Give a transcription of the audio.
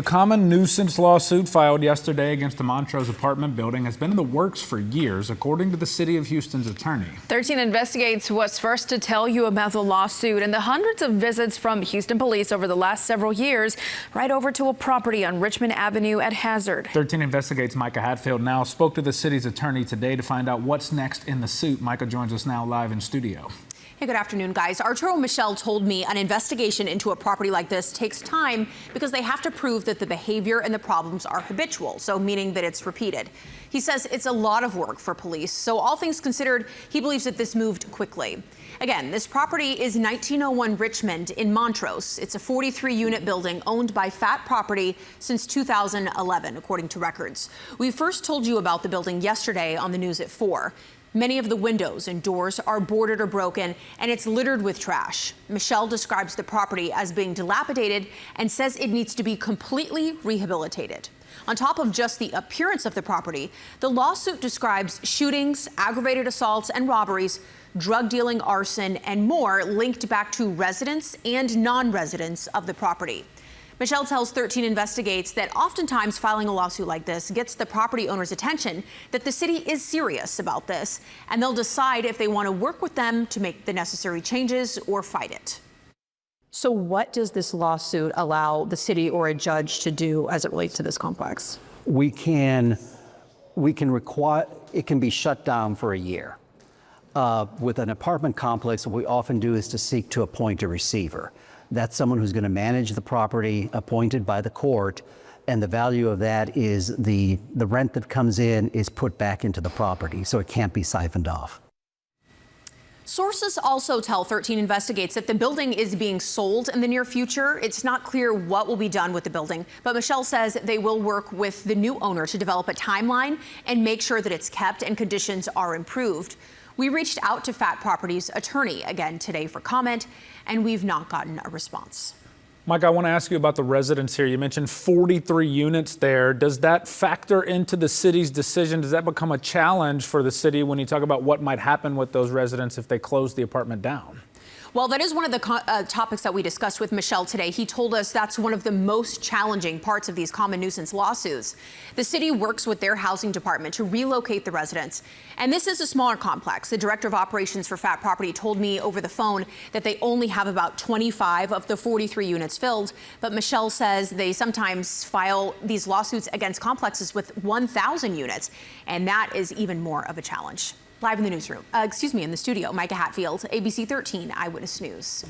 The common nuisance lawsuit filed yesterday against the Montrose apartment building has been in the works for years, according to the City of Houston's attorney. 13 Investigates was first to tell you about the lawsuit and the hundreds of visits from Houston police over the last several years right over to a property on Richmond Avenue at Hazard. 13 Investigates' Micah Hatfield now spoke to the city's attorney today to find out what's next in the suit. Micah joins us now live in studio. Hey, good afternoon, guys. Arturo Michel told me an investigation into a property like this takes time because they have to prove that the behavior and the problems are habitual, so meaning that it's repeated. He says it's a lot of work for police, so all things considered, he believes that this moved quickly. Again, this property is 1901 Richmond in Montrose. It's a 43-unit building owned by Fat Property since 2011, according to records. We first told you about the building yesterday on the news at 4. Many of the windows and doors are boarded or broken, and it's littered with trash. Michelle describes the property as being dilapidated and says it needs to be completely rehabilitated. On top of just the appearance of the property, the lawsuit describes shootings, aggravated assaults and robberies, drug dealing, arson, and more linked back to residents and non-residents of the property. Michelle tells 13 Investigates that oftentimes filing a lawsuit like this gets the property owner's attention, that the city is serious about this, and they'll decide if they want to work with them to make the necessary changes or fight it. So what does this lawsuit allow the city or a judge to do as it relates to this complex? We can require, it can be shut down for a year. With an apartment complex, what we often do is to seek to appoint a receiver. That's someone who's going to manage the property appointed by the court, and the value of that is the rent that comes in is put back into the property, so it can't be siphoned off. Sources also tell 13 Investigates that the building is being sold in the near future. It's not clear what will be done with the building, but Michelle says they will work with the new owner to develop a timeline and make sure that it's kept and conditions are improved. We reached out to Fat Property's attorney again today for comment, and we've not gotten a response. Mike, I want to ask you about the residents here. You mentioned 43 units there. Does that factor into the city's decision? Does that become a challenge for the city when you talk about what might happen with those residents if they close the apartment down? Well, that is one of the topics that we discussed with Michelle today. He told us that's one of the most challenging parts of these common nuisance lawsuits. The city works with their housing department to relocate the residents. And this is a smaller complex. The director of operations for Fat Property told me over the phone that they only have about 25 of the 43 units filled. But Michelle says they sometimes file these lawsuits against complexes with 1,000 units. And that is even more of a challenge. Live in the newsroom, in the studio, Micah Hatfield, ABC 13 Eyewitness News.